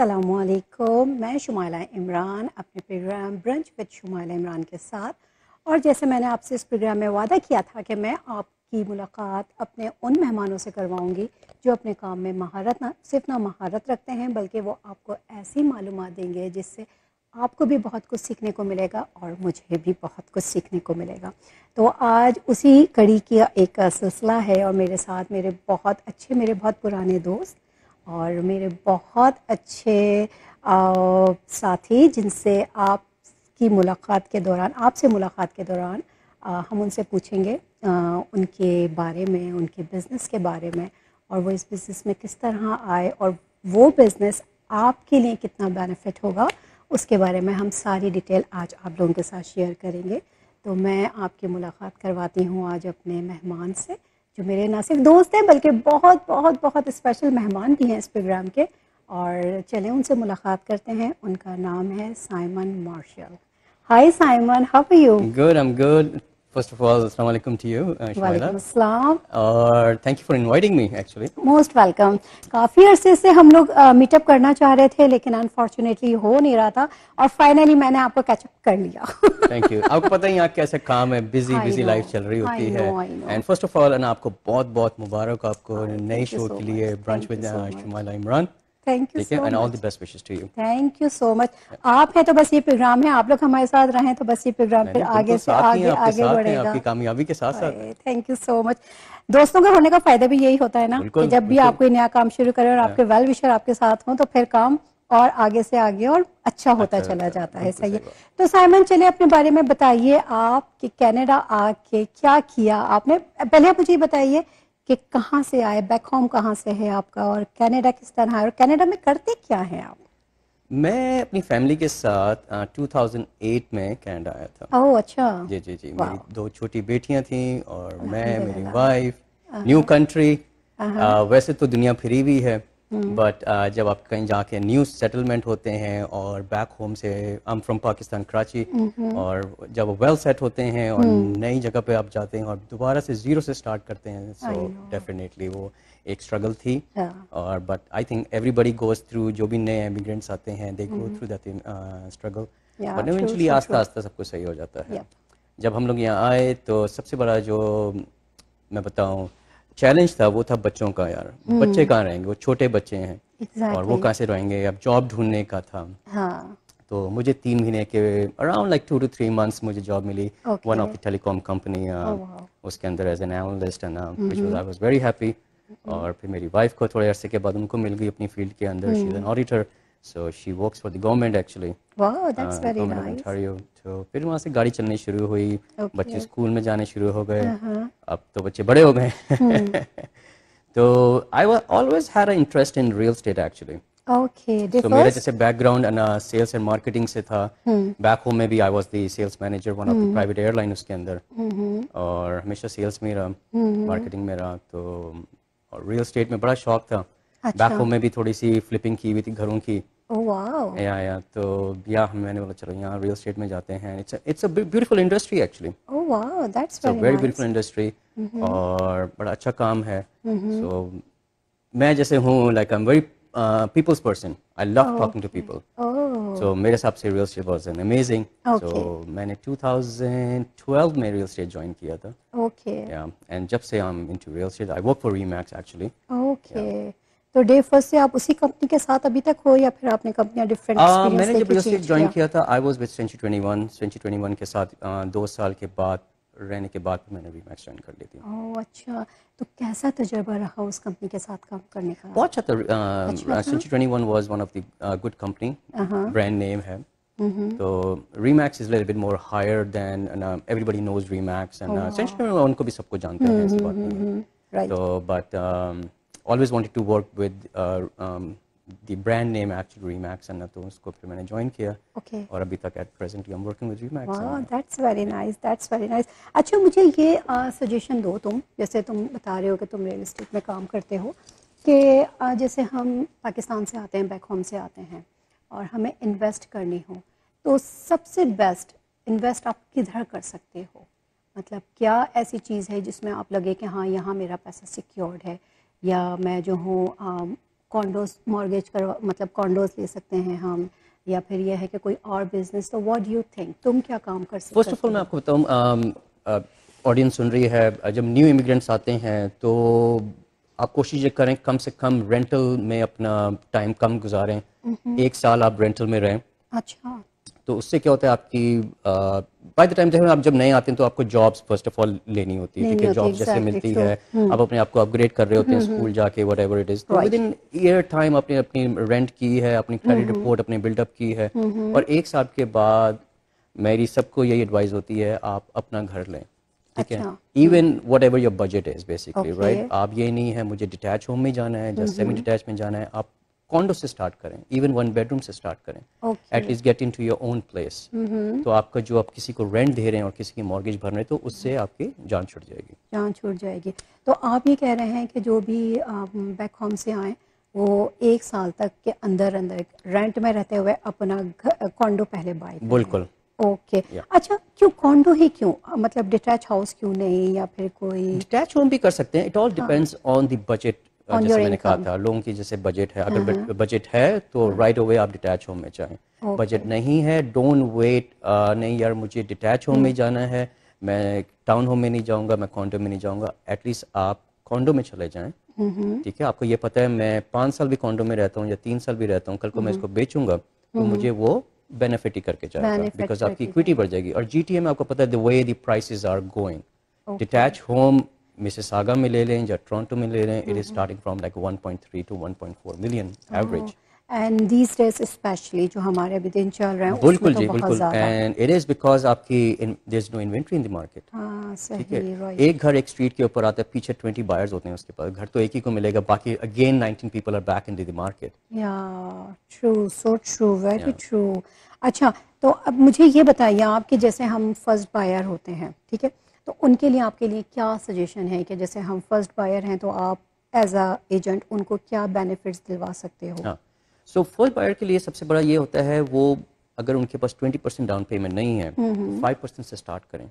अस्सलामुअलैकुम, मैं शुमाइला इमरान अपने program brunch with Shumaila Imran के साथ। और जैसे मैंने आपसे इस प्रोग्राम में वादा किया था कि मैं आपकी मुलाकात अपने उन मेहमानों से करवाऊंगी जो अपने काम में महारत ना महारत रखते हैं, बल्कि वो आपको ऐसी मालूमात देंगे जिससे आपको भी बहुत कुछ सीखने को मिलेगा और मुझे भी बहुत कुछ सीखने को मिलेगा। तो आज उसी कड़ी की एक सिलसिला है और मेरे साथ मेरे बहुत पुराने दोस्त और मेरे बहुत अच्छे साथी जिनसे आपसे मुलाकात के दौरान हम उनसे पूछेंगे उनके बारे में, उनके बिज़नेस के बारे में, और वो इस बिज़नेस में किस तरह आए और वो बिज़नेस आपके लिए कितना बेनिफिट होगा, उसके बारे में हम सारी डिटेल आज आप लोगों के साथ शेयर करेंगे। तो मैं आपकी मुलाकात करवाती हूँ आज अपने मेहमान से, जो मेरे ना सिर्फ दोस्त हैं बल्कि बहुत बहुत बहुत स्पेशल मेहमान भी हैं इस प्रोग्राम के। और चलें उनसे मुलाकात करते हैं। उनका नाम है Simon Marshall. Hi Simon, how are you? Good, I'm good. First of all, assalamu alaikum to you, Shmaila. वालेकुम अस्सलाम। और thank you for inviting me, actually. Most welcome. काफ़ी अरसे से हम लोग मीटअप करना चाह रहे थे लेकिन अनफॉर्चुनेटली हो नहीं रहा था और फाइनली मैंने आपको कैचअप कर लिया। Thank you. आपको पता है यहाँ कैसे काम है, busy I busy no, life चल रही होती आई है। No, I know. And first of all ना आपको बहुत बहुत मुबारक आपको नए थैंक यू शो सो के मच, लिए brunch thank you with so much, Shumaila Imran. Thank you ठीक है, so and all the much, best wishes to you. Thank you so much. आप हैं तो बस ये प्रोग्राम है, आप लोग हमारे साथ रहें तो बस ये प्रोग्राम नहीं फिर नहीं, आगे बिल्कुल से साथ ही हैं, आगे आपके आगे साथ हैं, बढ़ेगा। आपकी कामयाबी के साथ साथ हैं। Thank you so much. दोस्तों का होने का फायदा भी यही होता है ना कि बिल्कुल जब भी आप बिल्कुल। कोई नया काम शुरू करें और Yeah, आपके वेल विशर आपके साथ हों तो फिर काम और आगे से आगे और अच्छा होता अच्छा चला होता है, जाता है। बिल्कुल सही है। सही बात। तो साइमन, चलिए अपने बारे में बताइए, आप कि कनाडा आके क्या किया आपने। पहले आप मुझे ये बताइए कि कहाँ से आए, बैक होम कहाँ से है आपका, और कनाडा किस तरह है, और कनाडा में करते क्या हैं आप? मैं अपनी फैमिली के साथ 2008 में कनाडा आया था। ओह अच्छा। जी जी जी, मेरी वाह, दो छोटी बेटियां थीं और मैं, मेरी अल्हम्दुलिल्लाह। वाइफ। न्यू कंट्री, हाँ। वैसे तो दुनिया फिरी भी है, बट जब आप कहीं जाके न्यू सेटलमेंट होते हैं और बैक होम से, I am from Pakistan Karachi, और जब वेल सेट होते हैं और नई जगह पे आप जाते हैं और दोबारा से ज़ीरो से स्टार्ट करते हैं, आई सो नो। डेफिनेटली वो एक स्ट्रगल थी। हाँ। और but I think everybody goes through, जो भी नए इमिग्रेंट्स आते हैं दे गो थ्रू दैट स्ट्रगल, या बट ट्रू इवेंचुअली ट्रू आस्ता ट्रू। आस्ता सब कुछ सही हो जाता है। यप। जब हम लोग यहाँ आए तो सबसे बड़ा जो मैं बताऊँ चैलेंज था वो था बच्चों का। यार बच्चे कहाँ रहेंगे, वो छोटे बच्चे हैं और वो एग्जैक्टली। कहाँ से रहेंगे, अब जॉब ढूंढने का था। हाँ। तो मुझे 3 महीने के अराउंड लाइक 2 to 3 months मुझे जॉब मिली one okay. Of the telecom company, oh wow. उसके अंदर as an analyst, and which was I was very happy. और फिर मेरी वाइफ को थोड़े अरसे के बाद उनको मिल गई अपनी फील्ड के अंदर, she is an auditor, so she works for the government actually, wow, that's very government of nice. Ontario. तो फिर वहाँ से गाड़ी चलनी शुरू हुई, बच्चे ओके। स्कूल में जाने शुरू हो गए, हाँ। अब तो बच्चे बड़े हो गए। तो I always had a interest in real estate actually. Okay, day so मेरा फर्स्ट। जैसे बैकग्राउंड सेल्स एंड मार्केटिंग से था, बैक होम में भी I was the sales manager one of the private airline उसके अंदर, और हमेशा सेल्स में रहा, मार्केटिंग में रहा। तो और रियल एस्टेट में बड़ा शौक था। बैक अच्छा। होम में भी थोड़ी सी फ्लिपिंग की हुई थी घरों की। Oh wow. या तो या मैंने बोला चलो यहाँ रियल एस्टेट में जाते हैं। It's a beautiful industry actually, oh wow, that's it's a very very beautiful nice. Industry और बड़ा अच्छा काम है। सो मैं जैसे हूँ like I am very people's person, I love talking to okay. People. Oh. So मेरे हिसाब से real estate was an amazing. So okay. मैंने 2012 में रियल एस्टेट ज्वाइन किया था। ओके। या एंड जब से I am into real estate, I work for Remax actually. Yeah okay. तो डे फर्स्ट से आप उसी कंपनी के साथ अभी तक हो या फिर आपने कंपनियां डिफरेंट एक्सपीरियंस मैंने जब लेके रियल एस्टेट चेंज ज्वाइन किया? किया था आई वाज विद सेंचुरी 21 के साथ, 2 साल के बाद रहने के बाद मैंने रीमैक्स ज्वाइन कर ली थी। ओह अच्छा। तो कैसा तजुर्बा रहा उस कंपनी के साथ काम करने का? बहुत अच्छा अच्छा था। था? Century 21 was one of the good company, हाँ। ब्रांड नेम है। तो Remax is little bit more higher than, everybody knows Remax, oh and वाह। सेंचुरी उनको भी सबको जानते हैं, ऐसी बात नहीं है। राइट। तो but always wanted to work with the brand name actually Remax, and तो उसको फिर मैंने ज्वाइन किया ओके। और अभी तक at presently I am working with Remax. वाह, and that's very nice, that's very nice. अच्छा, मुझे ये सजेशन दो, तुम जैसे तुम बता रहे हो कि तुम रियल एस्टेट में काम करते हो, कि जैसे हम पाकिस्तान से आते हैं, बैक होम से आते हैं और हमें इन्वेस्ट करनी हो, तो सबसे बेस्ट इन्वेस्ट आप किधर कर सकते हो? मतलब क्या ऐसी चीज़ है जिसमें आप लगे कि हाँ यहाँ मेरा पैसा सिक्योर्ड है, या मैं जो हूँ कॉन्डोज मॉर्गेज करवा मतलब कॉन्डोज ले सकते हैं हम, या फिर ये है कि कोई और बिजनेस? तो व्हाट डू यू थिंक, तुम क्या काम कर सकते हो? फर्स्ट ऑफ ऑल मैं आपको बताऊं, ऑडियंस सुन रही है, जब न्यू इमिग्रेंट्स आते हैं तो आप कोशिश ये करें कम से कम रेंटल में अपना टाइम कम गुजारें। 1 साल आप रेंटल में रहें। अच्छा। तो उससे क्या होता है, आपकी बाय द टाइम जब आप जब नए आते हैं तो आपको जॉब्स फर्स्ट ऑफ ऑल लेनी होती है, ठीक है, जॉब्स जैसे मिलती है, आप अपने आप को अपग्रेड कर रहे होते हैं स्कूल जाके, वट एवर इट इज। तो विद इन ईयर टाइम आपने अपनी रेंट की है, अपनी क्रेडिट रिपोर्ट अपने बिल्डअप की है, और 1 साल के बाद मेरी सबको यही एडवाइस होती है, आप अपना घर लें, ठीक है, even what ever your budget is basically, right. आप ये नहीं है मुझे डिटैच होम में जाना है या सेमी डिटैच में जाना है, आप कॉन्डो से स्टार्ट करें, इवन 1 बेडरूम से स्टार्ट करें, at least get into your own place. तो आपका जो आप किसी को रेंट दे रहे हैं और किसी की मॉर्गेज भर रहे हैं, तो उससे आपकी जान छूट जाएगी। जान छूट जाएगी। तो आप ये कह रहे हैं कि जो भी बैक होम से आए वो 1 साल तक के अंदर अंदर रेंट में रहते हुए अपना कॉन्डो पहले बाय करें? बिल्कुल। ओके। अच्छा, क्यों कॉन्डो ही क्यों, मतलब डिटैच हाउस क्यों नहीं, या फिर कोई डिटैच होम भी कर सकते हैं। It all depends on the budget. जैसे मैंने कहा था, लोगों की जैसे बजट है, अगर बजट है तो राइट अवे आप डिटैच होम में जाएं। बजट नहीं है, डोंट वेट, नहीं यार मुझे डिटैच होम में जाना है, मैं टाउन होम में नहीं जाऊंगा, मैं कॉन्डो में नहीं जाऊंगा, एटलीस्ट आप कॉन्डो में चले जाएं, ठीक है। आपको ये पता है मैं 5 साल भी कॉन्डो में रहता हूँ या 3 साल भी रहता हूँ, कल को मैं इसको बेचूंगा तो मुझे वो बेनिफिट ही करके जाएगा, बिकॉज आपकी इक्विटी बढ़ जाएगी। और जीटीए में आपको पता है the way the prices are going, detached home Mississauga में ले लें या टोरंटो में ले लें, it is starting from like 1.3 to 1.4 million average. And these days specially जो हमारे अभी दिन चल रहे हैं बिल्कुल उसमें जी, तो बहुत बिल्कुल। ज़्यादा। एंड इट इज बिकॉज आपकी there is no inventory in the market. हाँ, ठीक सही, है, राइट। एक घर एक स्ट्रीट के ऊपर आता है, पीछे 20 बायर्स होते हैं उसके पास, घर तो एक ही को मिलेगा, बाकी again 19 people are back in the market. Yeah true, so true, very true. अच्छा, तो अब मुझे ये बताइए आप कि जैसे हम फर्स्ट बायर होते हैं, ठीक है, तो उनके लिए आपके लिए क्या सजेशन है कि जैसे हम फर्स्ट बायर हैं तो आप एज अ एजेंट उनको क्या बेनिफिट्स दिलवा सकते हो? हाँ, सो फर्स्ट बायर के लिए सबसे बड़ा ये होता है, वो अगर उनके पास 20% डाउन पेमेंट नहीं है, 5% से स्टार्ट करें।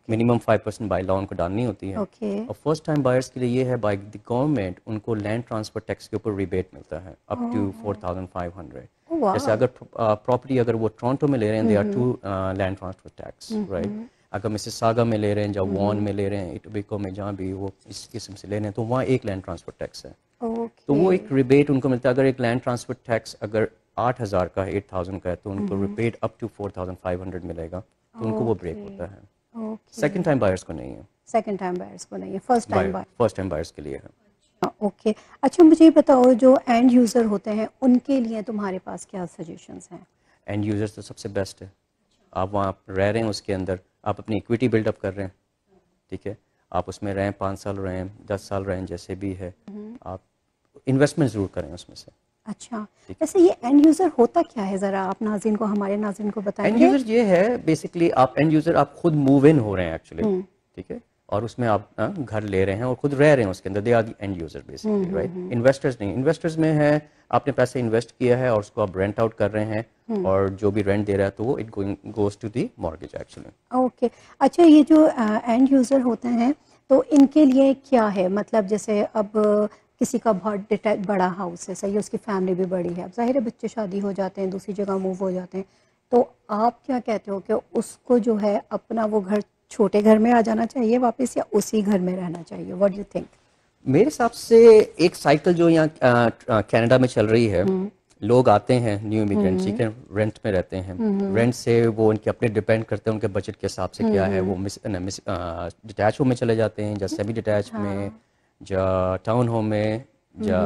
मिनिमम 5% बाय लॉ उनको डालनी होती है। और फर्स्ट टाइम बायर्स के लिए ये है, बाय द गवर्नमेंट उनको लैंड ट्रांसफर टैक्स के ऊपर रिबेट मिलता है अप टू 4500। जैसे अगर प्रॉपर्टी अगर वो टोरंटो में ले रहे हैं, they are 2 land transfer tax, right. अगर मिसिसागा में ले रहे हैं, या वॉन में ले रहे हैं, इटोबिको में, जहाँ भी वो इस किस्म से ले रहे हैं, तो वहाँ एक लैंड ट्रांसफर टैक्स है। तो वो एक रिबेट उनको मिलता है। अगर एक लैंड ट्रांसफर टैक्स अगर 8000 का है, 8000 का है, तो उनको रिबेट अप टू 4500 मिलेगा, तो उनको वो ब्रेक होता है। सेकंड टाइम बायर्स को नहीं है। सेकंड टाइम बायर्स को नहीं है, फर्स्ट टाइम बायर्स के लिए है। ओके। अच्छा, मुझे ये बताओ जो एंड यूज़र होते हैं उनके लिए तुम्हारे पास क्या सजेशंस हैं? एंड यूज़र्स तो सबसे बेस्ट है। आप वहाँ रह रहे हैं, उसके अंदर आप अपनी इक्विटी बिल्डअप कर रहे हैं, ठीक है, आप उसमें रहें, 5 साल रहें, 10 साल रहें, जैसे भी है, आप इन्वेस्टमेंट ज़रूर करें उसमें से। अच्छा, वैसे ये एंड यूज़र होता क्या है, ज़रा आप नाज़रीन को, हमारे नाज़रीन को बताएंगे? एंड यूज़र ये है बेसिकली, आप एंड यूज़र आप खुद मूव इन हो रहे हैं एक्चुअली, ठीक है, और उसमें आप घर ले रहे हैं और खुद रह रहे हैं उसके अंदर, they are the end user basically, right. Investors नहीं, इन्वेस्टर्स में है आपने पैसे इन्वेस्ट किया है और उसको आप रेंट आउट कर रहे हैं, और जो भी रेंट दे रहा है तो वो it goes to the mortgage actually. Okay. अच्छा, ये जो एंड यूज़र होते हैं तो इनके लिए क्या है, मतलब जैसे अब किसी का बहुत बड़ा हाउस है, सही है, उसकी फैमिली भी बड़ी है, अब जाहिर है बच्चे शादी हो जाते हैं, दूसरी जगह मूव हो जाते हैं, तो आप क्या कहते हो कि उसको जो है अपना वो घर, छोटे घर में आ जाना चाहिए वापस, या उसी घर में रहना चाहिए? What do you think? मेरे हिसाब से एक साइकिल जो यहाँ कनाडा में चल रही है, लोग आते हैं न्यू इमिग्रेंट, ठीक है, रेंट में रहते हैं, रेंट से वो उनके अपने डिपेंड करते हैं उनके बजट के हिसाब से क्या है, वो डिटैच होम में चले जाते हैं, या सेमी डिटैच में, या टाउन होम में, या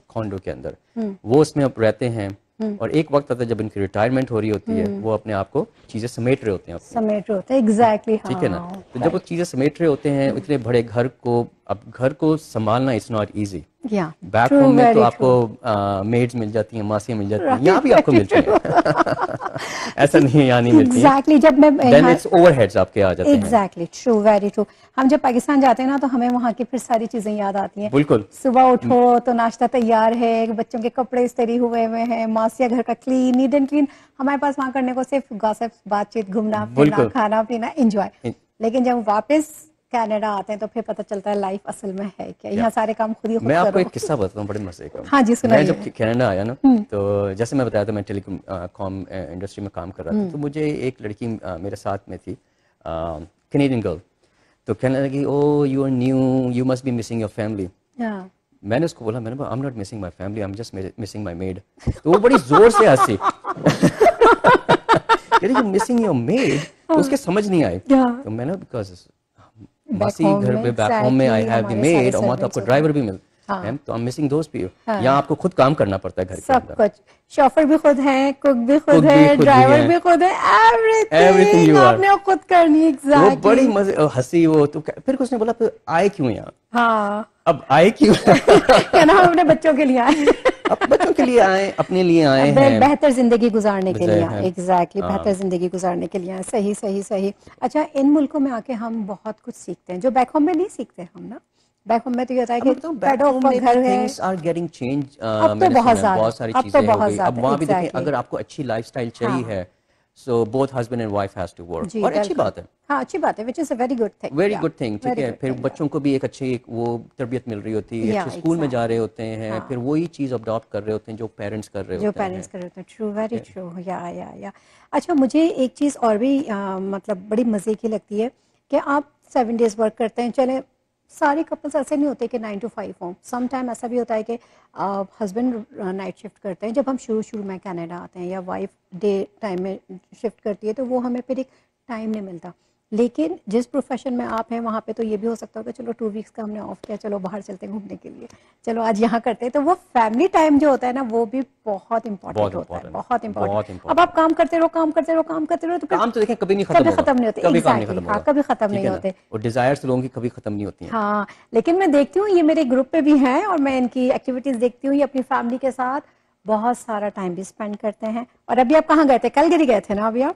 कॉन्डो के अंदर, वो उसमें अब रहते हैं। और एक वक्त आता है जब इनकी रिटायरमेंट हो रही होती है, वो अपने आप को चीज़ें समेट रहे होते हैं, समेट रहे होते हैं, एग्जैक्टली, ठीक है ना। तो जब वो चीज़ें समेट रहे होते हैं, इतने बड़े घर को, अब घर को संभालना it's not easy. Back home में तो आपको मेड्स मिल जाती हैं, मासियाँ मिल जाती हैं, यहाँ भी आपको मिलती हैं। ऐसा नहीं है यहाँ नहीं मिलती। एग्जैक्टली, जब मैं देन इट्स ओवरहेड्स आपके आ जाते हैं। Exactly, true, very true. हम जब पाकिस्तान जाते हैं ना तो हमें वहाँ की फिर सारी चीजें याद आती हैं। बिल्कुल, सुबह उठो तो नाश्ता तैयार है, बच्चों के कपड़े इस्त्री हुए हैं, मासिया घर का क्लीन, नीट एंड क्लीन, हमारे पास वहाँ करने को सिर्फ गॉसिप, बातचीत, घूमना फिरना, खाना पीना, एंजॉय। लेकिन जब वापस कनाडा आते हैं तो फिर पता चलता है लाइफ असल में है क्या, यहाँ सारे काम खुद ही खुद मैं आपको करो। एक किस्सा बताता हूँ बड़े मजे का। हाँ जी, मैं सुनाइए। जब कनाडा आया ना, तो जैसे मैं बताया था मैं टेलीकॉम इंडस्ट्री में काम कर रहा था, तो मुझे एक लड़की मेरे साथ में थी, कैनेडियन गर्ल। तो कहने लगी, oh you are new, you must be missing your family. हाँ। मैंने उसको बोला, मैंने बोला I am not missing my family, I am just missing my maid. तो वो बड़ी जोर से हंसी। कहती यू मिसिंग योर मेड, तो उसके समझ नहीं आई। हाँ। तो मैंने बिकॉज बैक मासी होम घर में पे बैक होम में आई एग्जैक्टली हैव द हमारे सारे मेड, और वहाँ तो सर्वेंट्स आपको होते हैं। ड्राइवर भी मिल हाँ। है, तो I am missing those people. हाँ। यहाँ आपको खुद काम करना पड़ता है घर के सब अंदर। कुछ, शॉफर भी खुद है, कुक भी खुद कुक भी है, खुद भी ड्राइवर है, भी खुद है, एवरीथिंग एवरीथिंग यू आर। आपने खुद करनी है। तो वो बड़ी एग्जैक्टली। मजे हंसी वो, तो फिर उसने बोला फिर आए क्यों यहाँ, हाँ। अब आए क्यों। क्या ना, हम अपने बच्चों के लिए आए। अब बच्चों के लिए आए, अपने लिए आए हैं, बेहतर जिंदगी गुजारने के लिए बजाय आए। हैं। एग्जैक्टली, हाँ, बेहतर जिंदगी गुजारने के लिए आए। सही सही सही। अच्छा, इन मुल्कों में आके हम बहुत कुछ सीखते हैं जो बैक होम में नहीं सीखते हम ना। बैक होम में तो ये होता है अब मैं कि बताऊँ बैक पेडो होम का में भी घर है। Things are getting change. अब तो मैंने बहुत सुना है ज्यादा, बहुत सारी अब तो चीजें हो बहुत गई। अब ज्यादा। वहाँ भी देखें, एग्जैक्टली। अगर आपको अच्छी लाइफस्टाइल चाहिए हाँ है, so both husband and wife has to work, जी, और अच्छी बिल्कुल। बात है, हाँ, अच्छी बात है, which is a very good thing. Very yeah good thing, ठीक वेरी है। गुड फिर थिंग। या बच्चों को भी एक अच्छी वो तरबियत मिल रही होती है, या अच्छे स्कूल में जा रहे एग्जैक्टली। होते हैं, फिर हाँ, वही चीज़ अडॉप्ट कर रहे होते हैं जो पेरेंट्स कर रहे जो होते पेरेंट्स हैं, कर रहे होते हैं। ट्रू, वेरी ठीक है। ट्रू। या अच्छा, मुझे एक चीज़ और भी मतलब बड़ी मज़े की लगती है कि आप 7 डेज वर्क करते हैं। चले, सारे कपल्स ऐसे नहीं होते कि 9 to 5 हों। सम टाइम ऐसा भी होता है कि हस्बैंड नाइट शिफ्ट करते हैं। जब हम शुरू शुरू में कनाडा आते हैं, या वाइफ डे टाइम में शिफ्ट करती है, तो वो हमें फिर एक टाइम नहीं मिलता। लेकिन जिस प्रोफेशन में आप हैं वहाँ पे तो ये भी हो सकता होगा, चलो 2 वीक्स का हमने ऑफ किया, चलो बाहर चलते हैं घूमने के लिए, चलो आज यहाँ करते हैं। तो वो फैमिली टाइम जो होता है ना, वो भी बहुत इंपॉर्टेंट बहुत होता है, इंपॉर्टेंट है, बहुत इंपॉर्टेंट। बहुत अब आप इंपॉर्टेंट है। काम करते रहो, काम करते रहो, काम करते रहो, तो फिर काम तो देखें कभी नहीं खत्म कभी होगा, खत्म नहीं होते। कभी काम नहीं एग्जैक्टली, खत्म हाँ, होगा, कभी खत्म ठीक नहीं है ना। होते। और डिजायर्स लोगों की कभी खत्म नहीं होती हैं। हाँ, लेकिन मैं देखती हूँ, ये मेरे ग्रुप पे भी हैं और मैं इनकी एक्टिविटीज देखती हूँ, ये अपनी फैमिली के साथ बहुत सारा टाइम भी स्पेंड करते हैं। और अभी आप कहाँ गए थे? कैलगरी गए थे ना अभी आप?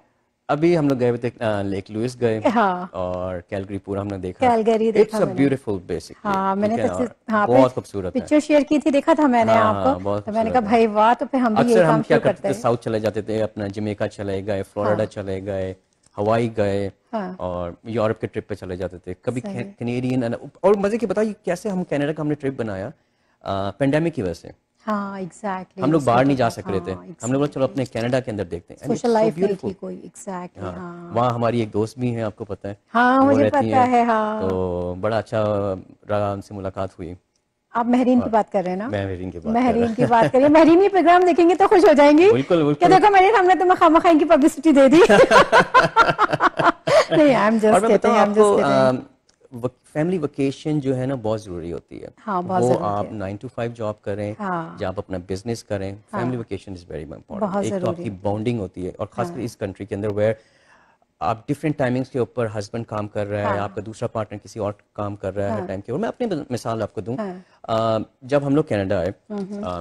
अभी हम लोग गए हुए थे, लेक लुइस गए, हाँ, और कैलगरी पूरा हमने देखा। कैलगरी इट्स देखा अ मैंने। ब्यूटीफुल बेसिकली, हाँ, मैंने ठीक है तो ना, और हाँ पे बहुत खूबसूरत है। पिक्चर शेयर की थी, देखा था मैंने हाँ आपको। हाँ, बहुत तो मैंने कहा खूबसूरत है। भाई वाह, तो फिर हम भी यही अक्सर हम काम क्या शुरू करते करते थे, हैं। साउथ चले जाते थे, अपना जमैका चले गए, फ्लोरिडा हाँ। चले गए, हवाई गए, हाँ। और यूरोप के ट्रिप पे चले जाते थे कभी, सही है। कैनेडियन। और मजे की बताइए कैसे हम कनाडा का हमने ट्रिप बनाया, पेंडेमिक की वजह से हाँ एग्जैक्टली, हम लोग उसमें बाहर तो नहीं जा बहुत, सक रहे थे। हाँ हमने बोला चलो एग्जैक्टली, अपने कनाडा के अंदर देखते हैं, and social it's so life नहीं थी ब्यूटीफुल। कोई। एग्जैक्टली। हाँ, हाँ। वहाँ हमारी एक दोस्त भी है, आपको पता है, हाँ, वो मुझे रहती पता हैं, है। हाँ, तो बड़ा अच्छा रहा, उनसे मुलाकात हुई। आप महरीन की और बात कर रहे हैं ना? मैं मेरी की बात कर महरीन की रहा। बात करिए। महरीन ये प्रोग्राम देखेंगे तो खुश हो जाएंगी बिल्कुल कि बिल्कुल। देखो महरीन, हमने तुम्हें खामखा इनकी पब्लिसिटी दे दी। नहीं, आई एम और जस्ट मैं बताऊं किडिंग, आई एम आपको, जस्ट किडिंग। फैमिली वेकेशन जो है ना बहुत ज़रूरी होती है। हाँ, बहुत वो ज़रूरी आप है। 9 to 5 जॉब करें, हाँ। या आप अपना बिजनेस करें, फैमिली हाँ, वेकेशन इज़ वेरी इंपॉर्टेंट। बहुत एक तो ज़रूरी आपकी होती है। बॉन्डिंग होती है, और ख़ासकर हाँ। इस कंट्री के अंदर वेयर आप डिफरेंट टाइमिंग्स के ऊपर, हस्बैंड काम कर रहा है, आपका हाँ। दूसरा पार्टनर किसी और काम कर रहा है हाँ। टाइम के। और मैं अपनी मिसाल आपको दूं, हाँ। जब हम लोग कनाडा आए,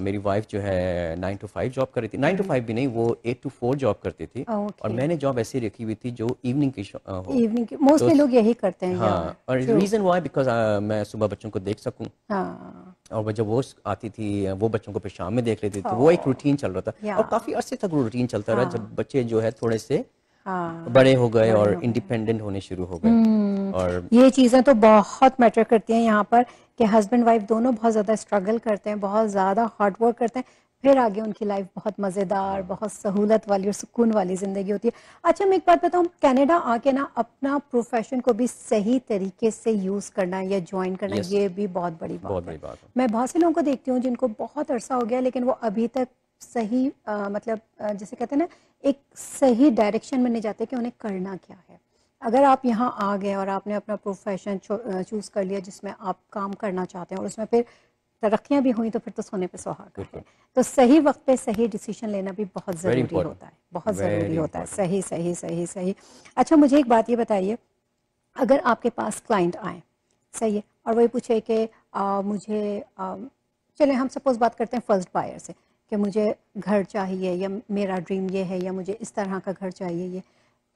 मेरी वाइफ जो है 9 to 5 जॉब कर रही थी, 9 to 5 भी नहीं, वो 8 to 4 जॉब करती थी। और ओके। मैंने जॉब ऐसी रखी हुई थी जो इवनिंग की हो। इवनिंग की तो मोस्टली लोग यही करते हैं। या हाँ, और ट्रू। रीज़न वाई बिकॉज मैं सुबह बच्चों को देख सकूं, हाँ। और जब वो आती थी वो बच्चों को फिर शाम में देख लेती थी, तो वो एक ओ। रूटीन चल रहा था। या। और काफ़ी अरसे तक वो रूटीन चलता रहा, हाँ। जब बच्चे जो है थोड़े से हाँ, बड़े हो गए बड़े और हो गए। इंडिपेंडेंट होने शुरू हो गए। और ये चीज़ें तो बहुत मैटर करती हैं यहाँ पर कि हस्बैंड वाइफ दोनों बहुत ज़्यादा स्ट्रगल करते हैं, बहुत ज़्यादा हार्ड वर्क करते हैं, फिर आगे उनकी लाइफ बहुत मज़ेदार, बहुत सहूलत वाली और सुकून वाली ज़िंदगी होती है। अच्छा, मैं एक बात बताऊँ, कनाडा आके ना अपना प्रोफेशन को भी सही तरीके से यूज़ करना या ज्वाइन करना, यस, ये भी बहुत बड़ी बहुत बात है। बड़ी बात है। मैं बहुत से लोगों को देखती हूँ जिनको बहुत अरसा हो गया, लेकिन वो अभी तक सही मतलब जिसे कहते हैं ना, एक सही डायरेक्शन में नहीं जाते कि उन्हें करना क्या है। अगर आप यहाँ आ गए और आपने अपना प्रोफेशन चूज़ कर लिया जिसमें आप काम करना चाहते हैं, और उसमें फिर तरक्कियाँ भी हुई, तो फिर तो सोने पे सुहागा है। बिल्कुल, तो सही वक्त पे सही डिसीजन लेना भी बहुत वेरी ज़रूरी इंपॉर्टेंट, होता है, बहुत ज़रूरी वेरी होता है। इंपॉर्टेंट। सही सही सही सही। अच्छा, मुझे एक बात ये बताइए, अगर आपके पास क्लाइंट आए, सही है, और वही पूछे कि मुझे चले हम सपोज बात करते हैं फर्स्ट बायर से, कि मुझे घर चाहिए, या मेरा ड्रीम ये है, या मुझे इस तरह का घर चाहिए, ये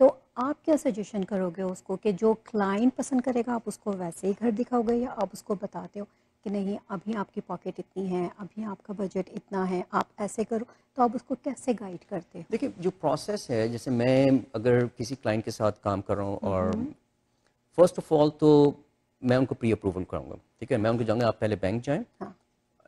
तो आप क्या सजेशन करोगे उसको कि जो क्लाइंट पसंद करेगा आप उसको वैसे ही घर दिखाओगे, या आप उसको बताते हो कि नहीं अभी आपकी पॉकेट इतनी है, अभी आपका बजट इतना है, आप ऐसे करो, तो आप उसको कैसे गाइड करते हो? देखिए जो प्रोसेस है, जैसे मैं अगर किसी क्लाइंट के साथ काम कर रहा हूँ, और फर्स्ट ऑफ ऑल तो मैं उनको प्री अप्रूवल कराऊंगा, ठीक है। मैं उनको जाऊंगा आप पहले बैंक जाएं, हाँ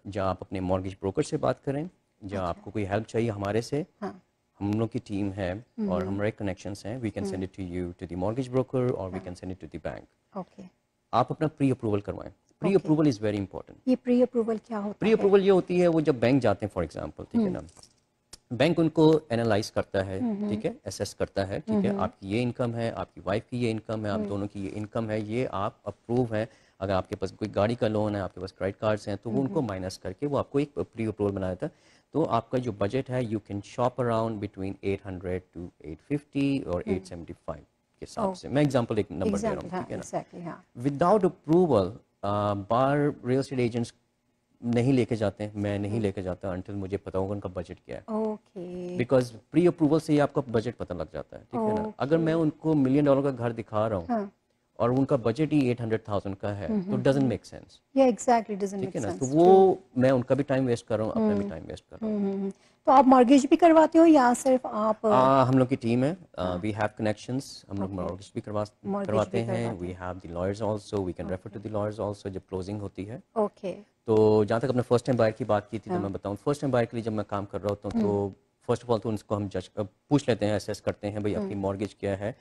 जहाँ आप अपने मॉर्गेज ब्रोकर से बात करें, जहाँ अच्छा आपको कोई हेल्प चाहिए हमारे से, हाँ हम लोग की टीम है और हमारे कनेक्शंस हैं, we can send it to you to the mortgage broker और वी हाँ can send it to the bank. Okay आप अपना प्री अप्रूवल करवाएं। Pre okay. Approval is very important. ये प्री अप्रूवल क्या होता प्री है? अप्रूवल ये होती है, वो जब बैंक जाते हैं फॉर एग्जांपल, ठीक है ना, बैंक उनको एनालाइज करता है, ठीक है, असेस करता है, ठीक है, आपकी ये इनकम है, आपकी वाइफ की ये इनकम है, आप दोनों की ये इनकम है, ये आप अप्रूव है। अगर आपके पास कोई गाड़ी का लोन है, आपके पास क्रेडिट कार्ड्स हैं, तो वो उनको माइनस करके वो आपको एक प्री अप्रूवल बना देता है। तो आपका जो बजट है, you can shop around between 800 to 850 और 875 के हिसाब से। मैं एग्जांपल एक नंबर दे रहा हूँ, एग्जैक्टली हाँ ठीक है ना। एग्जैक्टली हाँ विदाउट अप्रूवल बार रियल एस्टेट एजेंट्स नहीं लेके जाते हैं, मैं नहीं लेके जाता अंटिल मुझे पता होगा उनका बजट क्या है। ओके बिकॉज प्री अप्रूवल से ही आपका बजट पता लग जाता है, ठीक है ना। अगर मैं ओके उनको $1 मिलियन का घर दिखा रहा हूँ हाँ और उनका बजट ही 800,000 का है, तो डजंट मेक सेंस, या एग्जैक्टली डजंट ठीक मेक है ना। तो सेंस वो ट्रू। मैं उनका भी टाइम वेस्ट कर रहा हूँ, अपना भी टाइम वेस्ट कर रहा हूँ। तो आप मॉर्गेज भी करवाते हो या सिर्फ आप हम लोग की टीम है, हाँ वी हैव कनेक्शंस, हम लोग ओके मॉर्गेज भी मॉर्गेज करवाते भी हैं, करवाते वी हैं have the lawyers also, we can refer okay to the lawyers also जब क्लोजिंग होती है। ओके तो जहाँ तक अपने फर्स्ट टाइम बायर की बात की थी, तो हाँ मैं बताऊँ फर्स्ट टाइम बायर के लिए जब मैं काम कर रहा होता हूँ, तो फर्स्ट ऑफ ऑल तो उनको हम जज पूछ लेते हैं, असेस करते हैं भाई आपकी मॉर्गेज क्या है।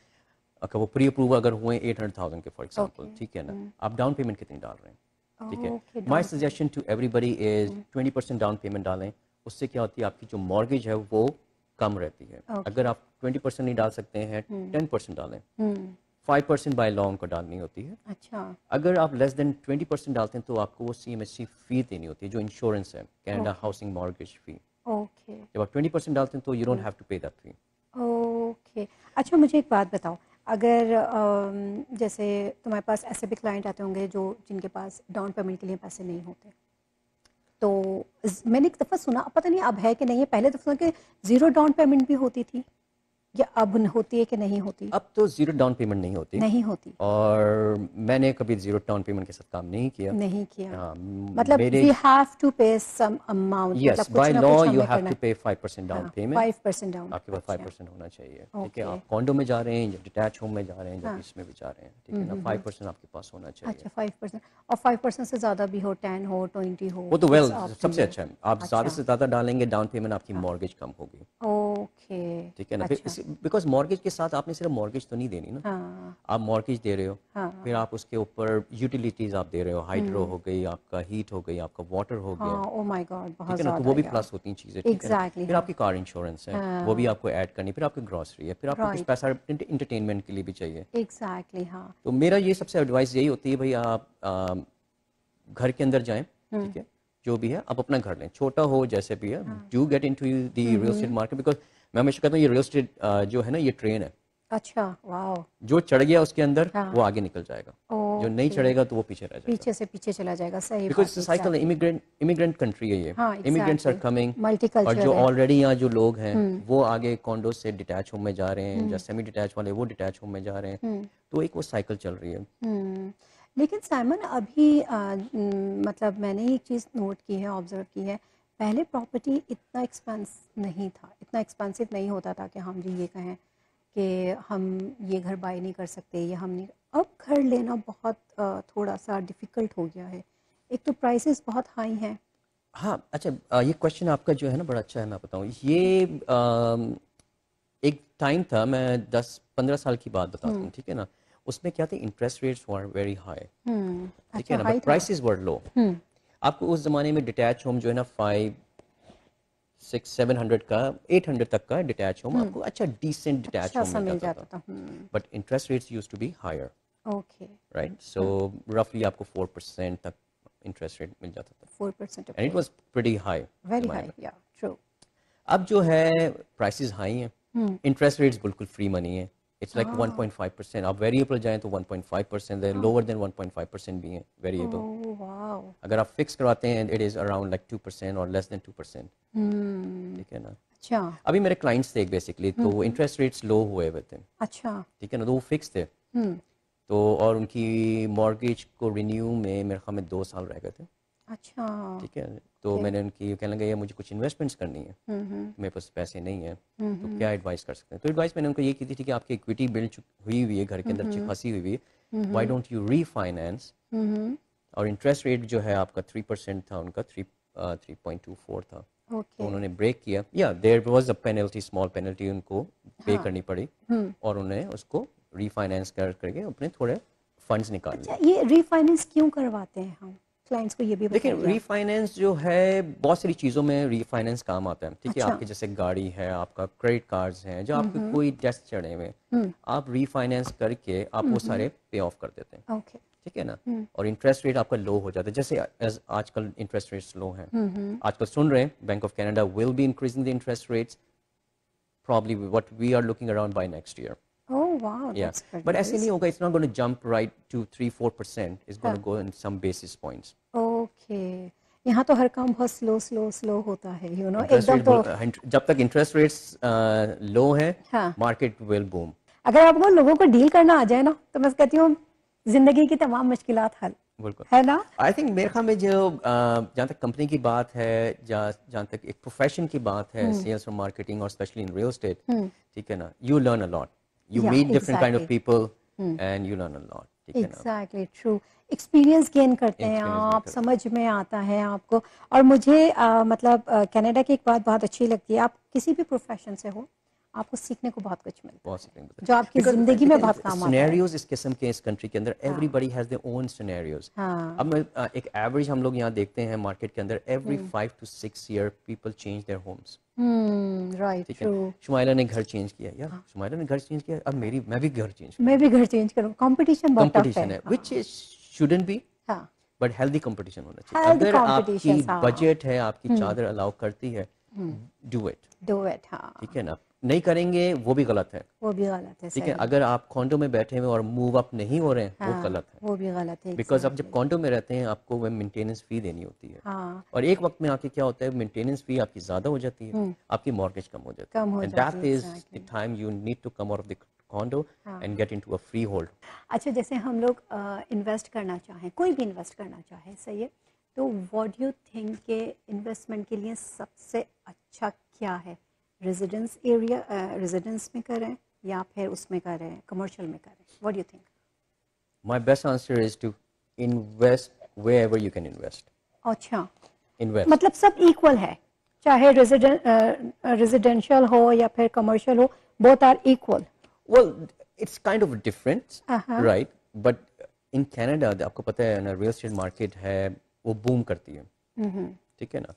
अगर वो प्री अप्रूव अगर हुए 800,000 के फॉर एग्जांपल, ओके ठीक है ना, आप डाउन पेमेंट कितनी डाल रहे हैं, ठीक है। Okay my down suggestion to everybody is 20% down payment डालें। उससे क्या होती है, आपकी जो मॉर्गेज है वो कम रहती है। ओके अगर आप 20% नहीं डाल सकते हैं, 10% डालें। 5% बाय लॉ उनको डालनी होती है। अच्छा अगर आप लेस देन 20% डालते हैं तो आपको वो CMHC फी देनी होती है, जो इंश्योरेंस है, कनाडा ओके हाउसिंग मॉर्गेज फी। ओके जब आप 20% डालते हैं तो यू डोंट हैव टू पे दैट फी। ओके अच्छा मुझे एक बात बताओ अगर जैसे तुम्हारे पास ऐसे भी क्लाइंट आते होंगे जो जिनके पास डाउन पेमेंट के लिए पैसे नहीं होते तो मैंने एक दफ़ा सुना पता नहीं अब है कि नहीं है पहले तो सुना कि ज़ीरो डाउन पेमेंट भी होती थी या अब होती है कि नहीं होती अब तो जीरो डाउन पेमेंट नहीं होती, नहीं होती और मैंने कभी जीरो डाउन पेमेंट के साथ काम नहीं किया। नहीं किया हाँ, मतलब मेरे वी हैव टू पे सम अमाउंट मतलब यस, कुछ बाय ना लॉ कुछ यू हमें हैव करना टू है पे 5% डाउन हाँ पेमेंट। 5% डाउन आपके पास अच्छा 5% होना चाहिए, ठीक है। ओके आप कॉन्डो में जा रहे हैं या डिटैच होम में जा रहे हैं, जब हाँ इसमें भी जा रहे हैं, ठीक है ना, 5% आपके पास होना चाहिए। अच्छा 5% और 5% से ज़्यादा भी हो 10 हो 20 हो वो तो इट्स वेल अप टू सबसे यू अच्छा है, आप ज़्यादा अच्छा से ज़्यादा डालेंगे डाउन पेमेंट, आपकी हाँ मॉर्गेज कम होगी, ओके ठीक है ना। फिर अच्छा बिकॉज मॉर्गेज के साथ आपने सिर्फ मॉर्गेज तो नहीं देनी ना, हाँ आप मॉर्गेज दे रहे हो, फिर हाँ आप उसके ऊपर यूटिलिटीज़ आप दे रहे हो, हाइड्रो हो गई, आपका हीट हो गई, आपका वाटर हो गया, हाँ ओ माय गॉड ठीक बहुत है ना। तो ज़्यादा वो भी यार प्लस होती हैं चीज़ें, ठीक है ना। एग्जैक्टली फिर हाँ आपकी कार इंश्योरेंस है, वो भी हाँ आपको ऐड करनी, फिर आपकी ग्रॉसरी है, फिर आपको कुछ राइट पैसा इंटरटेनमेंट के लिए भी चाहिए। एग्जैक्टली हाँ तो मेरा ये सबसे एडवाइस यही होती है भाई, आप घर के अंदर जाएं, ठीक है, जो भी है आप अपना घर लें, छोटा हो जैसे भी है, do get into the real estate market. Because मैं हमेशा कहता हूँ ये रियल एस्टेट जो है ना, ये ट्रेन है, अच्छा वाओ जो चढ़ गया उसके अंदर हाँ वो आगे निकल जाएगा, जो नहीं ओके चढ़ेगा तो वो पीछे रह जाएगा। पीछे से पीछे चला जाएगा सही बिकॉज बात इट्स है साइकिल, एग्जैक्टली इमिग्रेंट कंट्री है ये, हाँ इमिग्रेंट्स आर एग्जैक्टली कमिंग। और जो मल्टीकल्चर है ऑलरेडी यहाँ जो लोग हैं वो आगे कॉन्डो से डिटैच होम में जा रहे हैं, या सेमी डिटैच वाले वो डिटैच होम में जा रहे हैं, तो एक वो साइकिल चल रही है। हम्म लेकिन साइमन अभी मतलब मैंने एक चीज़ नोट की है ऑब्जर्व की है पहले प्रॉपर्टी इतना इतना एक्सपेंसिव नहीं होता था कि हम जी ये कहें कि हम ये घर बाय नहीं कर सकते या हम नहीं अब घर लेना बहुत थोड़ा सा डिफ़िकल्ट हो गया है एक तो प्राइसेस बहुत हाई हैं हाँ अच्छा, ये क्वेश्चन आपका जो है ना बड़ा अच्छा है, मैं बताऊँ ये एक टाइम था, मैं 10-15 साल की बात बताता हूँ, ठीक है ना। उसमें क्या थे, interest rates were very high, ठीक है अच्छा ना, हाई बट था प्राइसेस वर लो। आपको उस जमाने में डिटैच होम जो है ना 500-600-700 का 800 तक का डिटैच होम आपको अच्छा डिसेंट डिटैच अच्छा होम सा मिल मिल जाता था, जाता था but interest rates used to be higher, okay right. So रफली आपको 4% तक इंटरेस्ट रेट मिल जाता था, 4% and it okay was pretty high very जमाने हाई में। या ट्रू अब जो है प्राइसेस हाई हैं, इंटरेस्ट रेट्स बिल्कुल फ्री मनी है, इट्स लाइक हाँ 1.5%। आप वेरिएबल जाएं तो 1.5% है, लोअर देन 1.5% भी है वेरिएबल। ओह वाओ अगर आप फिक्स करवाते हैं इट इज़ अराउंड लाइक 2% और लेस देन 2%, हम्म ठीक है ना। अच्छा अभी मेरे क्लाइंट्स थे बेसिकली, तो इंटरेस्ट रेट्स लो हुए हुए थे, अच्छा ठीक है ना, तो वो फिक्स थे। हम्म तो और उनकी मॉर्गेज को रिन्यू में मेरे ख्याल में 2 साल रह गए थे, अच्छा ठीक है। तो ओके मैंने उनकी कहने लगा ये मुझे कुछ इन्वेस्टमेंट्स करनी है, मेरे पास पैसे नहीं है, तो क्या एडवाइस कर सकते हैं। तो एडवाइस मैंने उनको ये की थी कि आपकी इक्विटी बिल्ड हुई हुई है घर के अंदर, अच्छी खासी हुई हुई है, व्हाई डोंट यू रीफाइनेंस, और इंटरेस्ट रेट जो है आपका 3% था, उनका 3.24 था, तो ओके। उन्होंने ब्रेक किया, या there was a penalty, small penalty उनको पे हाँ। करनी पड़ी, और उन्हें उसको रीफाइनेंस करके अपने थोड़े फंड्स निकाल अच्छा, लिए। ये रीफाइनेंस क्यों करवाते हैं हम? क्लाइंट्स को ये भी देखिए, बताइए आप। रीफाइनेंस जो है बहुत सारी चीज़ों में रीफाइनेंस काम आता है, ठीक है, अच्छा। आपके जैसे गाड़ी है, आपका क्रेडिट कार्ड्स हैं, जो आपके कोई डेट्स चढ़े हुए हैं, आप रीफाइनेंस करके आप वो सारे पे ऑफ कर देते हैं, ओके। ठीक है ना, और इंटरेस्ट रेट आपका लो हो जाता है, जैसे आजकल इंटरेस्ट रेट्स लो हैं, आजकल सुन रहे हैं bank of Canada will be increasing the interest rates, probably what we are looking around by next year. Oh wow, Yeah, that's very but ऐसे नहीं नाइस। होगा, it's not going to jump right to 3-4%, it's going हाँ। to go in some basis points. Okay. यहाँ तो हर काम बहुत slow slow slow होता है, इंटरेस्ट एकदम रेट तो। जब तक इंटरेस्ट रेट्स लो हैं, हाँ। Market will boom. अगर आपको लोगों को डील करना आ जाए ना, तो मैं कहती हूँ जिंदगी की तमाम मुश्किलात हल, बिल्कुल। है ना? आई थिंक मेरे ख्याल में जो जहाँ तक कंपनी की बात है, जहाँ तक एक प्रोफेशन की बात है, सेल्स और मार्केटिंग, और स्पेशली इन रियल एस्टेट, ठीक है ना, you learn a lot, you yeah meet different kind of exactly. People and you learn a lot, ठीक है ना, एग्जैक्टली ट्रू। एक्सपीरियंस गेन करते हैं एक्सपीरियंस गेन आप, करो। समझ में आता है आपको। और मुझे मतलब कनाडा की एक बात बहुत अच्छी लगती है, आप किसी भी प्रोफेशन से हो, आपको सीखने को बहुत कुछ मिलता बहुत है, सीखने को जो आपकी बिकॉज ज़िंदगी में बहुत देखिए काम आता है। सिनेरियोज इस किस्म के इस कंट्री के अंदर, हाँ। Everybody has their own scenarios. हाँ। अब मैं एक एवरेज हम लोग यहाँ देखते हैं मार्केट के अंदर, every 5 to 6 year people change their homes, right, ठीक है। ट्रू। शुमाइला ने घर चेंज किया, यार शुमाइला ने घर चेंज किया, अब मैं भी घर चेंज मैं करूँ, भी घर चेंज करूँ, कंपटीशन बहुत टफ है। कंपटीशन है, विच इज शुडंट बी, हाँ। बट हेल्दी कंपटीशन होना चाहिए। हेल्थ अगर आपकी कॉम्पिटिशन, हाँ। बजट है, आपकी चादर अलाउ करती है, डू इट, डू इट, हाँ। ठीक है ना, नहीं करेंगे वो भी गलत है, वो भी गलत है, ठीक है। सही। अगर आप कॉन्डो में बैठे हुए और मूव अप नहीं हो रहे हैं, वो हाँ, गलत है, वो भी गलत है, बिकॉज आप जब एग्जैक्टली। कॉन्डो में रहते हैं आपको वह मेंटेनेंस फी देनी होती है, हाँ। और एक वक्त में आके क्या होता है, मेंटेनेंस फी आपकी ज़्यादा हो जाती है, आपकी मॉर्गेज कम हो जाती कम है, हो एंड जाती दैट है, is the exactly. Time you need to come out of the condo हाँ। And get into a freehold. अच्छा, जैसे हम लोग इन्वेस्ट करना चाहें, कोई भी इन्वेस्ट करना चाहे, सही है, तो व्हाट डू यू थिंक के इन्वेस्टमेंट के लिए सबसे अच्छा क्या है? रेजिडेंस एरिया, रेजिडेंस में करें या फिर उसमें करें, कमर्शियल में करें? What do you think? My best answer is to invest whatever you can invest, अच्छा, इन्वेस्ट। मतलब सब इक्वल है, चाहे रेजिडेंशियल हो या फिर कमर्शियल हो, both are equal. Well, it's kind of different, हाँ। right? But in Canada, आपको पता है ना, रियल एस्टेट मार्केट है वो बूम करती है, ठीक है ना,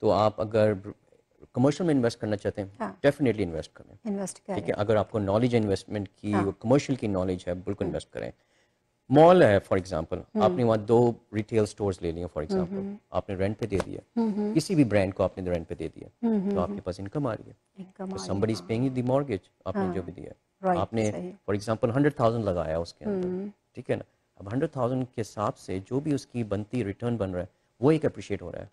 तो आप अगर कमर्शियल में इन्वेस्ट करना चाहते हैं, हाँ। डेफिनेटली इन्वेस्ट करें, इन्वेस्ट ठीक करें। है। अगर आपको नॉलेज है इन्वेस्टमेंट की, हाँ। कमर्शियल की नॉलेज है, बिल्कुल इन्वेस्ट करें। मॉल है फॉर एग्जांपल, आपने वहाँ 2 रिटेल स्टोर्स ले लिए फॉर एग्जांपल, आपने रेंट पे दे दिया, किसी भी ब्रांड को आपने रेंट पे दे दिया, तो आपके पास इनकम आ रही है, इनकम तो आ रही, somebody is हाँ। paying you the mortgage, आपने जो हाँ, भी दिया, राइट, आपने सही। फॉर एग्जांपल 100,000 लगाया उसके अंदर, ठीक है ना, अब 100,000 के हिसाब से जो भी उसकी बनती रिटर्न बन रहा है वो एक अप्रिशिएट हो रहा है,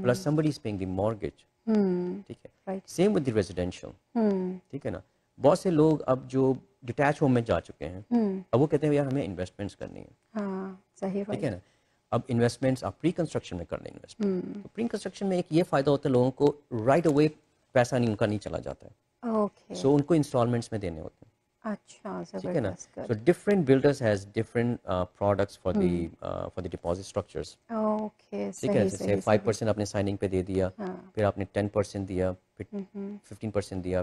plus somebody is paying the mortgage, ठीक है। Right. Same with the residential, ठीक है ना। बहुत से लोग अब जो डिटैच होम में जा चुके हैं, अब वो कहते हैं यार हमें इन्वेस्टमेंट्स करनी है, हाँ, सही, ठीक है राइट। ना। अब इन्वेस्टमेंट्स आप प्री कंस्ट्रक्शन में कर लें इन्वेस्टमेंट, तो प्री कंस्ट्रक्शन में एक ये फ़ायदा होता है, लोगों को राइट अवे पैसा नहीं, उनका नहीं चला जाता है, ओके। सो उनको इंस्टॉलमेंट्स में देने होते हैं, अच्छा, ठीक है ना। जबरदस्त, so good. Different builders has different products for the deposit structures, okay, ठीक है। सही जैसे सही सही। 5% आपने साइनिंग पे दे दिया, हाँ। फिर आपने 10% दिया, फिर 15% दिया,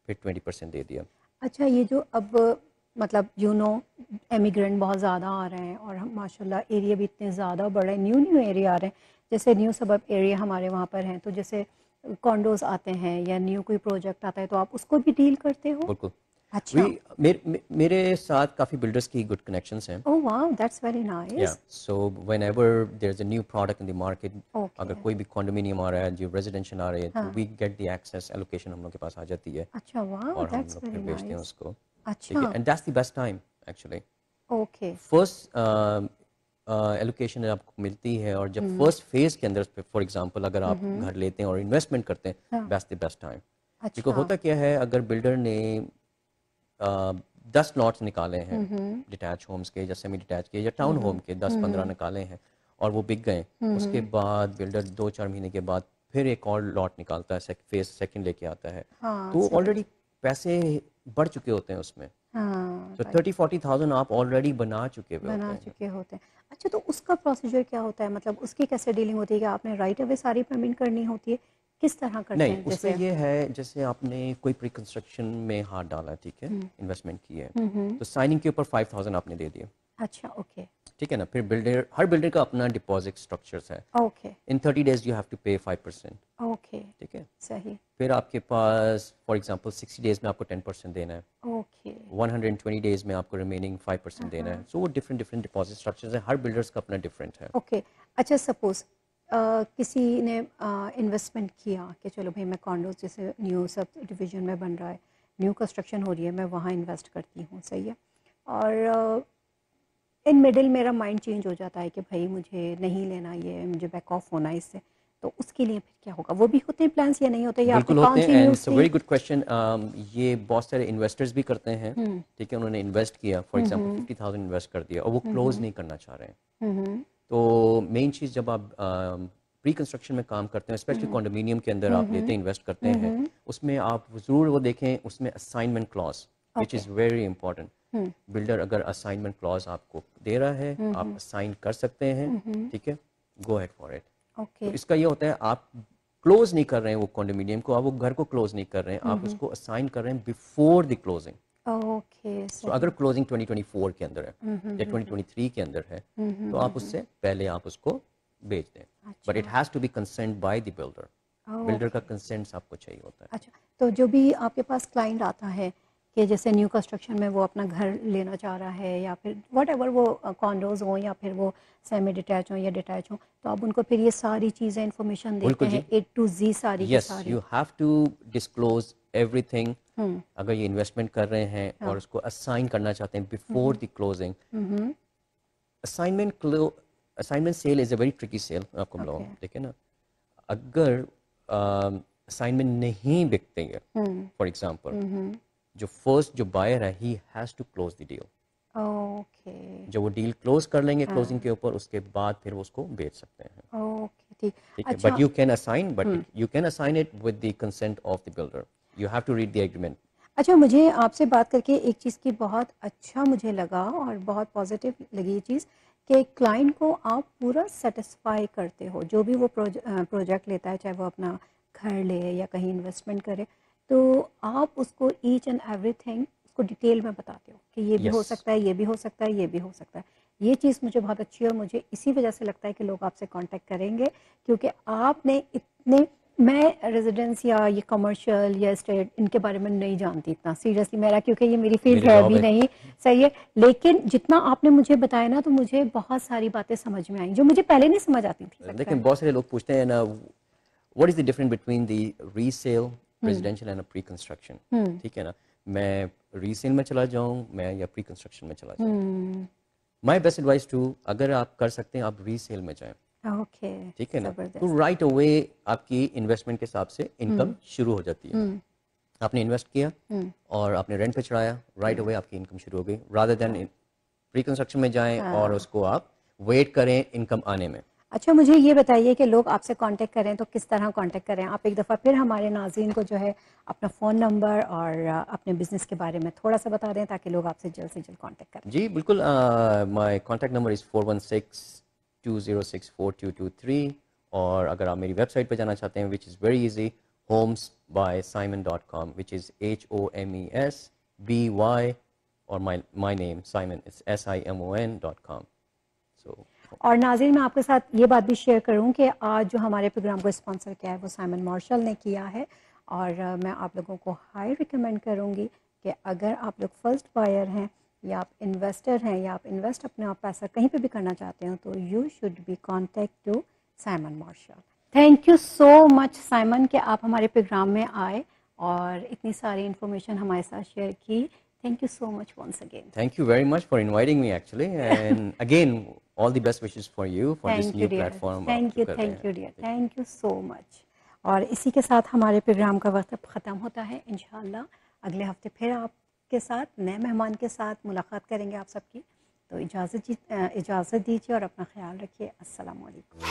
फिर 20% दे दिया। अच्छा, ये जो अब मतलब एमिग्रेंट बहुत ज़्यादा आ रहे हैं, और हम माशाल्लाह एरिया भी इतने ज़्यादा बढ़ रहे हैं, न्यू न्यू एरिया आ रहे हैं, जैसे न्यू सबअर्ब एरिया हमारे वहाँ पर हैं, तो जैसे कॉन्डोज आते हैं या न्यू कोई प्रोजेक्ट आता है, तो आप उसको भी डील करते हो? बिल्कुल। वी अच्छा। मेरे साथ काफ़ी बिल्डर्स की गुड कनेक्शंस हैं, oh wow, that's very yeah nice. So whenever there is a new product in the market, okay. अगर कोई भी कॉन्डोमिनियम आ रहा है, जो रेजिडेंशियल आ रहे हैं, तो हाँ। We get the access allocation हम लोग के पास आ जाती है, अच्छा, वाओ, और हम दैट्स लोग फिर वेरी बेचते हैं नाइस। उसको, ठीक है। अच्छा। And that's the best time actually. Okay. First allocation आपको मिलती है, और जब फर्स्ट फेज के अंदर फॉर एग्जांपल अगर आप घर लेते हैं और इन्वेस्टमेंट करते हैं, हाँ। That's the best time. Because अच्छा। होता क्या है, अगर बिल्डर ने 10 लॉट्स निकाले हैं डिटैच होम्स के, या सेमी डिटैच के, या टाउन होम के 10-15 निकाले हैं, और वो बिक गए, उसके बाद बिल्डर 2-4 महीने के बाद फिर एक और लॉट निकालता है, फेज सेकंड लेके आता है, हाँ, तो सही। ऑलरेडी पैसे बढ़ चुके होते हैं उसमें, हाँ, तो राइट, 30-40,000 आप ऑलरेडी बना चुके हुए होते बना हैं। चुके होते हैं। अच्छा, तो उसका प्रोसीजर क्या होता है? मतलब उसकी कैसे डीलिंग होती है? क्या आपने राइट अवे सारी पेमेंट करनी होती है? किस तरह करते नहीं, हैं उसमें जैसे? ये है जैसे आपने कोई प्री कंस्ट्रक्शन में हाथ डाला, ठीक है, हुँ, इन्वेस्टमेंट की है, हुँ, हुँ। तो साइनिंग के ऊपर 5,000 आपने दे दिए, अच्छा, ओके, ठीक है ना। फिर बिल्डर, हर बिल्डर का अपना डिपॉजिट स्ट्रक्चर्स है। Okay, in 30 days you have to pay 5%, okay, ठीक है। सही, फिर आपके पास फॉर एग्जांपल 60 डेज में आपको 10% देना है, ओके। 120 डेज में आपको रिमेनिंग 5% हाँ, देना है। हाँ, सो वो डिफरेंट डिफरेंट डिपॉजिट स्ट्रक्चर्स है, हर बिल्डर्स का अपना डिफरेंट है। ओके। अच्छा, सपोज़ किसी ने इन्वेस्टमेंट किया कि चलो भई मैं कॉन्डोज़ जैसे न्यू सब डिवीज़न में बन रहा है, न्यू कंस्ट्रक्शन हो रही है, मैं वहाँ इन्वेस्ट करती हूँ, सही है? और इन मिडिल मेरा माइंड चेंज हो जाता है कि भाई मुझे नहीं लेना ये, मुझे बैक ऑफ होना है इससे, तो उसके लिए फिर क्या होगा? वो भी होते हैं प्लान्स या नहीं होते, या आपने बिल्कुल होते हैं, and it's a continuously? Very good question. ये बहुत सारे इन्वेस्टर्स भी करते हैं, हुँ, ठीक है, उन्होंने इन्वेस्ट किया, for hmm, example hmm, 50,000 invest कर दिया और वो हुँ, क्लोज हुँ, नहीं करना चाह रहे हैं। हुँ, हुँ, तो मेन चीज़ जब आप प्री कंस्ट्रक्शन में काम करते हैं, स्पेशली हुँ, कॉन्डोमिनियम के अंदर हुँ, आप लेते हुँ, हैं, इन्वेस्ट करते हुँ, हैं, हुँ, उसमें आप ज़रूर वो देखें, उसमें assignment clause which okay, is very important. Hmm, builder अगर असाइनमेंट क्लॉज आपको दे रहा है, हुँ, आप हुँ, असाइन कर सकते हैं, हुँ, हुँ, ठीक है, go ahead for it. Okay, तो इसका ये होता है आप क्लोज नहीं कर रहे हैं वो कॉन्डोमिनियम को, आप वो घर को क्लोज नहीं कर रहे हैं, हुँ, आप हुँ, उसको असाइन कर रहे हैं बिफोर द क्लोजिंग। ओके, सो अगर सही। क्लोजिंग 2024 के अंदर है हुँ, हुँ, या हुँ, हुँ, 2023 के अंदर है, हुँ, हुँ, तो हुँ, आप हुँ, उससे पहले आप उसको बेच दें, बट इट अच्छा, has to be consent by the builder. Builder का ओके। कंसेंट आपको चाहिए होता है। अच्छा, तो जो भी आपके पास क्लाइंट आता है कि जैसे न्यू कंस्ट्रक्शन में वो अपना घर लेना चाह रहा है, या फिर व्हाटएवर वो कॉन्डोज़ हों या फिर वो सेमी डिटैच हों या डिटैच हों, तो आप उनको फिर ये सारी चीज़ें इन्फॉर्मेशन देते बिल्कुल हैं जी। ए टू ज़ी सारी की yes, sorry? You have to disclose everything. हुँ, अगर ये इन्वेस्टमेंट कर रहे हैं और हाँ। उसको असाइन करना चाहते हैं हुँ, बिफोर हुँ। द क्लोजिंग, हुँ, हुँ। Assignment assignment sale is a very tricky sale, मैं आपको ओके। बताऊँ, ठीक है ना। अगर असाइनमेंट नहीं बिकते हैं, हुँ, फॉर एग्जांपल, हुँ, हुँ। जो फर्स्ट जो बायर है ही has to close the deal. Okay, जब वो डील क्लोज कर लेंगे क्लोजिंग हाँ, के ऊपर, उसके बाद फिर वो उसको बेच सकते हैं, ओके, ठीक। ठीक है। बट अच्छा, you can assign, but hmm. You can assign it with the consent of the builder. You have to read the agreement. अच्छा, मुझे आपसे बात करके एक चीज़ की बहुत अच्छा मुझे लगा और बहुत पॉजिटिव लगी ये चीज़ कि क्लाइंट को आप पूरा सेटिस्फाई करते हो, जो भी वो प्रोजेक्ट लेता है, चाहे वो अपना घर ले या कहीं इन्वेस्टमेंट करे, तो आप उसको ईच एंड एवरीथिंग उसको डिटेल में बताते हो कि ये भी हो यस, सकता है, ये भी हो सकता है, ये भी हो सकता है। ये चीज़ मुझे बहुत अच्छी है और मुझे इसी वजह से लगता है कि लोग आपसे कांटेक्ट करेंगे, क्योंकि आपने इतने, मैं रेजिडेंस या ये कमर्शियल या एस्टेट इनके बारे में नहीं जानती इतना सीरियसली, मेरा क्योंकि ये मेरी फील्ड मेरी है जॉब भी है। नहीं, सही है। लेकिन जितना आपने मुझे बताया ना, तो मुझे बहुत सारी बातें समझ में आई जो मुझे पहले नहीं समझ आती थी, लगता लेकिन है। बहुत सारे लोग पूछते हैं ना, what is the difference between the resale, hmm, residential and pre construction, hmm, ठीक है ना। मैं रीसेल में चला जाऊँ मैं या प्री कंस्ट्रक्शन में चला जाऊँ, हम्म, माय बेस्ट एडवाइस टू, अगर आप कर सकते हैं आप रीसेल में जाएं, ओके, ठीक है ना। तो ज़बरदस्त। राइट अवे आपकी इन्वेस्टमेंट के हिसाब से इनकम हम्म, शुरू हो जाती है। हम्म, आपने इन्वेस्ट किया हम्म, और आपने रेंट पे चढ़ाया, राइट अवे आपकी इनकम शुरू हो गई, रादर देन हाँ, प्री कंस्ट्रक्शन में जाएं और हाँ। उसको आप वेट करें इनकम आने में। अच्छा, मुझे ये बताइए कि लोग आपसे कांटेक्ट करें तो किस तरह कांटेक्ट करें? आप एक दफ़ा फिर हमारे नाज़रीन को जो है अपना फ़ोन नंबर और अपने बिज़नेस के बारे में थोड़ा-सा बता दें, ताकि लोग आपसे जल्द से जल्द कांटेक्ट करें। जी बिल्कुल, माय कॉन्टैक्ट नंबर इज़ 416-206-4223। और अगर आप मेरी वेबसाइट पे जाना चाहते हैं, which is very easy, homesbysimon.com, which is HOMESBY, और my name Simon it's SIMON.com। सो और नाज़रीन, मैं आपके साथ ये बात भी शेयर करूँ कि आज जो हमारे प्रोग्राम को स्पॉन्सर किया है वो साइमन मार्शल ने किया है, और मैं आप लोगों को हाई रिकमेंड करूँगी कि अगर आप लोग फर्स्ट बायर हैं या आप इन्वेस्टर हैं या आप इन्वेस्ट अपना पैसा कहीं पे भी करना चाहते हो, तो you should be contact to Simon Marshall. Thank you so much Simon कि आप हमारे प्रोग्राम में आए और इतनी सारी इन्फॉर्मेशन हमारे साथ शेयर की। Thank you so much once again. thank you very much for inviting me actually, and again all the best wishes for you for this thank you new dear, platform आप thank जो you, कर रहे thank हैं, you dear, ठीक है। Thank you so much. और इसी के साथ हमारे प्रोग्राम का वक्त अब ख़त्म होता है। इंशाल्लाह अगले हफ्ते फिर आपके साथ नए मेहमान के साथ मुलाकात करेंगे आप सबकी। तो इजाज़त दीजिए और अपना ख्याल रखिए। अस्सलाम वालेकुम।